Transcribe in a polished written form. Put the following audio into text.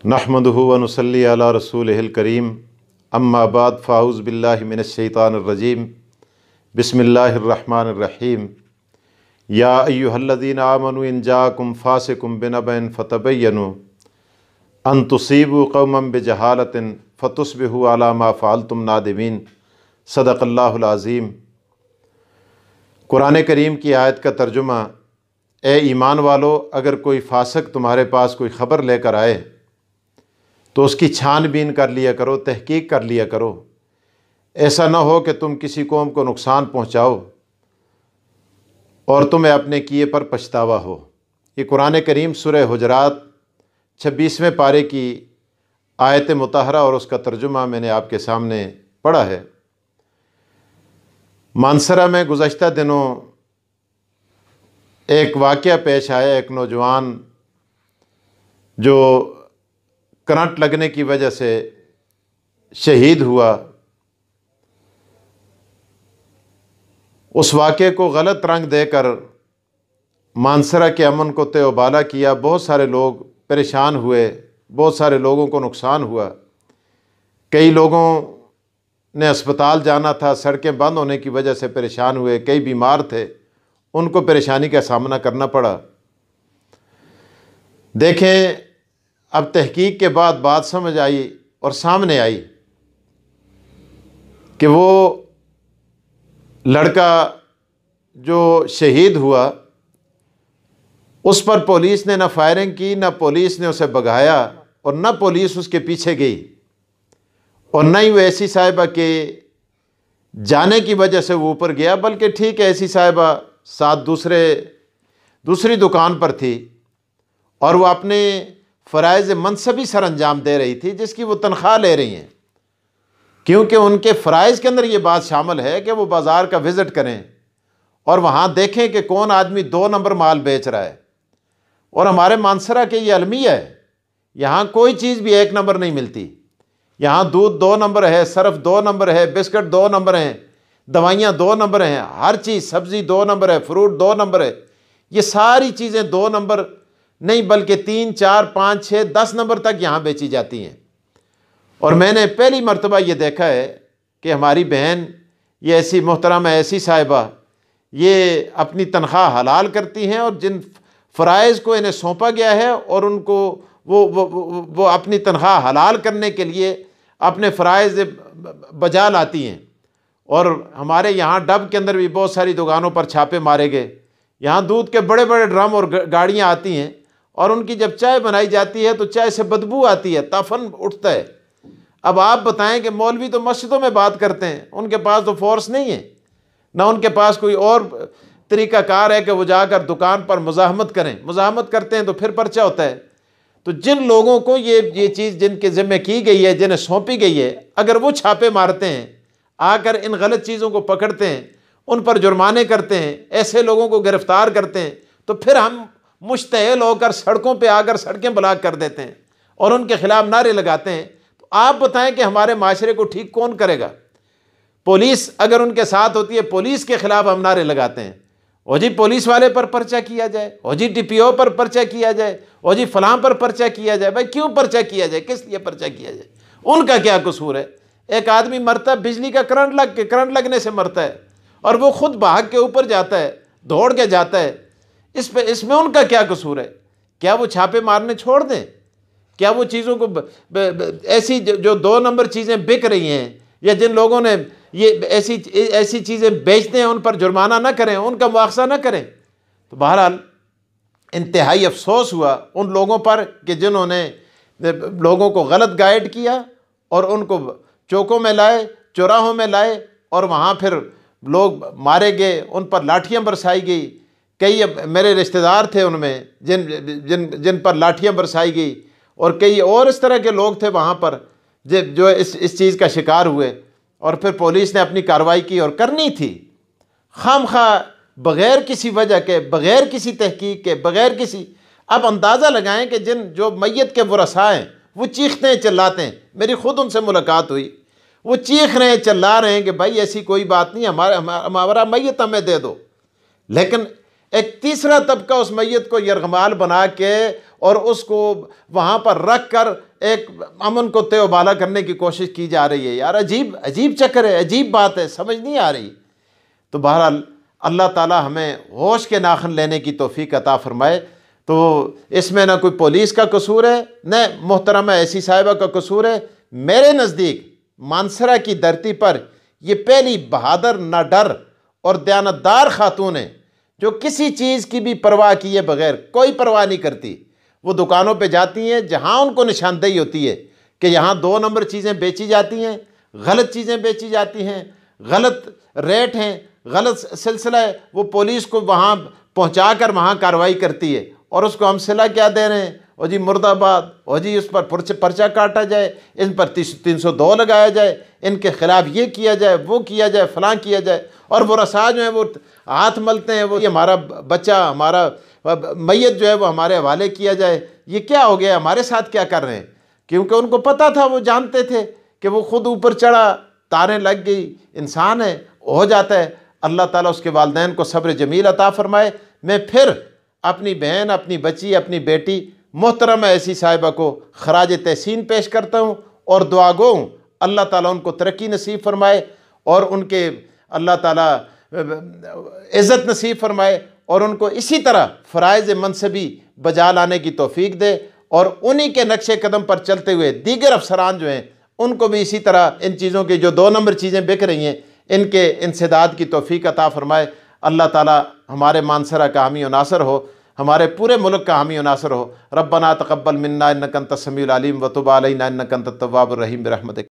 نحمدہ و نصلی علی رسولہ الکریم اما بعد فاعوذ باللہ من الشیطان الرجیم بسم اللہ الرحمن الرحیم یا ایہا الذین آمنوا ان جاءکم فاسق بنبأ فتبینوا ان تصیبوا قوما بجہالۃ فتصبحوا علی ما فعلتم نادمین۔ صدق اللہ العظیم۔ قرآن کریم کی آیت کا ترجمہ: اے ایمان والو، اگر کوئی فاسق تمہارے پاس کوئی خبر لے کر آئے تو اس کی چھان بین کر لیا کرو، تحقیق کر لیا کرو۔ ایسا نہ ہو کہ تم کسی قوم کو نقصان پہنچاؤ اور تمہیں اپنے کیے پر پچھتاوا ہو۔ یہ قرآن کریم سورہ حجرات 26ویں پارے کی آیت مطہرہ اور اس کا ترجمہ میں نے آپ کے سامنے پڑھا ہے۔ مانسرہ میں گزشتہ دنوں ایک واقعہ پیش آیا، ایک نوجوان جو کرنٹ لگنے کی وجہ سے شہید ہوا۔ اس واقعے کو غلط رنگ دے کر مانسرہ کے امن کو تہو بالا کیا، بہت سارے لوگ پریشان ہوئے، بہت سارے لوگوں کو نقصان ہوا۔ کئی لوگوں نے اسپتال جانا تھا، سڑکیں بند ہونے کی وجہ سے پریشان ہوئے، کئی بیمار تھے، ان کو پریشانی کا سامنا کرنا پڑا۔ دیکھیں، اب تحقیق کے بعد بات سمجھ آئی اور سامنے آئی کہ وہ لڑکا جو شہید ہوا اس پر پولیس نے نہ فائرنگ کی، نہ پولیس نے اسے بھگایا، اور نہ پولیس اس کے پیچھے گئی، اور نہ ہی وہ ایسی صاحبہ کے جانے کی وجہ سے وہ اوپر گیا، بلکہ ٹھیک ہے ایسی صاحبہ ساتھ دوسری دکان پر تھی اور وہ اپنے فرائض منصبی سر انجام دے رہی تھی جس کی وہ تنخواہ لے رہی ہیں، کیونکہ ان کے فرائض کے اندر یہ بات شامل ہے کہ وہ بازار کا وزٹ کریں اور وہاں دیکھیں کہ کون آدمی 2 نمبر مال بیچ رہا ہے۔ اور ہمارے مانسرہ کے یہ المیہ ہے، یہاں کوئی چیز بھی 1 نمبر نہیں ملتی۔ یہاں دودھ 2 نمبر ہے، صرف 2 نمبر ہے، بسکٹ 2 نمبر ہیں، دوائیاں 2 نمبر ہیں، ہر چیز، سبزی 2 نمبر ہے، فروٹ 2 نمبر ہے۔ یہ ساری چیزیں 2 نمبر نہیں بلکہ 3، 4، 5، 6، 10 نمبر تک یہاں بیچی جاتی ہیں۔ اور میں نے پہلی مرتبہ یہ دیکھا ہے کہ ہماری بہن، یہ ایسی محترمہ، ایسی صاحبہ، یہ اپنی تنخواہ حلال کرتی ہیں اور جن فرائض کو انہیں سونپا گیا ہے اور ان کو وہ اپنی تنخواہ حلال کرنے کے لیے اپنے فرائض بجا لاتی ہیں۔ اور ہمارے یہاں ڈب کے اندر بھی بہت ساری دکانوں پر چھاپے مارے گئے۔ یہاں دودھ کے بڑے بڑے ڈرم اور گاڑیاں آتی ہیں اور ان کی جب چائے بنائی جاتی ہے تو چائے سے بدبو آتی ہے، تافن اٹھتا ہے۔ اب آپ بتائیں کہ مولوی تو مسجدوں میں بات کرتے ہیں، ان کے پاس تو فورس نہیں ہے، نہ ان کے پاس کوئی اور طریقہ کار ہے کہ وہ جا کر دکان پر مزاحمت کریں۔ مزاحمت کرتے ہیں تو پھر پرچہ ہوتا ہے۔ تو جن لوگوں کو یہ چیز جن کے ذمہ کی گئی ہے، جنہیں سونپی گئی ہے، اگر وہ چھاپے مارتے ہیں، آ کر ان غلط چیزوں کو پکڑتے ہیں، ان پر جرمانے کرتے ہیں، ایسے لوگوں کو گرفتار کرتے ہیں، تو پھر ہم مشتعل ہو کر سڑکوں پہ آ کر سڑکیں بلاک کر دیتے ہیں اور ان کے خلاف نعرے لگاتے ہیں۔ تو آپ بتائیں کہ ہمارے معاشرے کو ٹھیک کون کرے گا؟ پولیس اگر ان کے ساتھ ہوتی ہے، پولیس کے خلاف ہم نعرے لگاتے ہیں، او جی پولیس والے پر پرچہ کیا جائے، او جی ڈی پی او پر پرچہ کیا جائے، او جی فلاں پر پرچہ کیا جائے۔ بھائی کیوں پرچہ کیا جائے؟ کس لیے پرچہ کیا جائے؟ ان کا کیا قصور ہے؟ ایک آدمی مرتا ہے بجلی کا کرنٹ لگنے سے مرتا ہے اور وہ خود بھاگ کے اوپر جاتا ہے، دوڑ کے جاتا ہے، اس میں ان کا کیا قصور ہے؟ کیا وہ چھاپے مارنے چھوڑ دیں؟ کیا وہ چیزوں کو ایسی جو 2 نمبر چیزیں بک رہی ہیں یا جن لوگوں نے یہ ایسی چیزیں بیچتے ہیں ان پر جرمانہ نہ کریں، ان کا مواخذہ نہ کریں؟ تو بہرحال انتہائی افسوس ہوا ان لوگوں پر کہ جنہوں نے لوگوں کو غلط گائیڈ کیا اور ان کو چوکوں میں لائے، چوراہوں میں لائے اور وہاں پھر لوگ مارے گئے، ان پر لاٹھیاں برسائی گئی۔ کئی میرے رشتہ دار تھے ان میں جن پر لاٹھیاں برسائی گئی، اور کئی اور اس طرح کے لوگ تھے وہاں پر جو اس چیز کا شکار ہوئے، اور پھر پولیس نے اپنی کارروائی کی اور کرنی تھی۔ خام خواہ بغیر کسی وجہ کے، بغیر کسی تحقیق کے، بغیر کسی، اب اندازہ لگائیں کہ جو میت کے ورثاء ہیں وہ چیختے ہیں، چلاتے ہیں۔ میری خود ان سے ملاقات ہوئی، وہ چیخ رہے ہیں، چلا رہے ہیں کہ بھائی ایسی کوئی بات نہیں، ہمارا میت ہمیں دے دو۔ لیکن ایک تیسرا طبقہ اس میت کو یرغمال بنا کے اور اس کو وہاں پر رکھ کر ایک امن کو تے و بالا کرنے کی کوشش کی جا رہی ہے۔ یار عجیب چکر ہے، عجیب بات ہے، سمجھ نہیں آ رہی۔ تو بہرحال اللہ تعالی ہمیں ہوش کے ناخن لینے کی توفیق عطا فرمائے۔ تو اس میں نہ کوئی پولیس کا قصور ہے، نہ محترمہ ایسی صاحبہ کا قصور ہے۔ میرے نزدیک مانسرا کی دھرتی پر یہ پہلی بہادر، نہ ڈر اور دیانتدار خاتون ہے، جو کسی چیز کی بھی پرواہ کیے بغیر، کوئی پرواہ نہیں کرتی۔ وہ دکانوں پہ جاتی ہیں جہاں ان کو نشاندہی ہوتی ہے کہ یہاں 2 نمبر چیزیں بیچی جاتی ہیں، غلط چیزیں بیچی جاتی ہیں، غلط ریٹ ہیں، غلط سلسلہ ہے، وہ پولیس کو وہاں پہنچا کر وہاں کارروائی کرتی ہے۔ اور اس کو ہم صلہ کیا دے رہے ہیں؟ اور جی مرد آباد، اور جی اس پر پرچہ کاٹا جائے، ان پر 302 لگایا جائے، ان کے خلاف یہ کیا جائے، وہ کیا جائے، فلاں کیا جائے۔ اور وہ رسا جو ہیں وہ ہاتھ ملتے ہیں، وہ یہ ہمارا بچہ، ہمارا میت جو ہے وہ ہمارے حوالے کیا جائے۔ یہ کیا ہو گیا؟ ہمارے ساتھ کیا کر رہے ہیں؟ کیونکہ ان کو پتہ تھا، وہ جانتے تھے کہ وہ خود اوپر چڑھا، تاریں لگ گئی، انسان ہے، ہو جاتا ہے۔ اللہ تعالیٰ اس کے والدین کو صبر جمیل عطا فرمائے۔ میں پھر اپنی بہن، اپنی بچی، اپنی بیٹی محترمہ ایسی صاحبہ کو خراج تحسین پیش کرتا ہوں اور دعا گو ہوں اللہ تعالیٰ ان کو ترقی نصیب فرمائے اور ان کے اللہ تعالیٰ عزت نصیب فرمائے اور ان کو اسی طرح فرائض منصبی بجا لانے کی توفیق دے، اور انہی کے نقش قدم پر چلتے ہوئے دیگر افسران جو ہیں ان کو بھی اسی طرح ان چیزوں کی جو 2 نمبر چیزیں بک رہی ہیں ان کے انسداد کی توفیق عطا فرمائے۔ اللہ تعالیٰ ہمارے مانسرا کا حامی و ناصر ہو، ہمارے پورے ملک کا حامی و ناصر ہو۔ ربنا تقبل منا انک انت السمیع العلیم وتب علینا انک انت التواب الرحیم برحمتک۔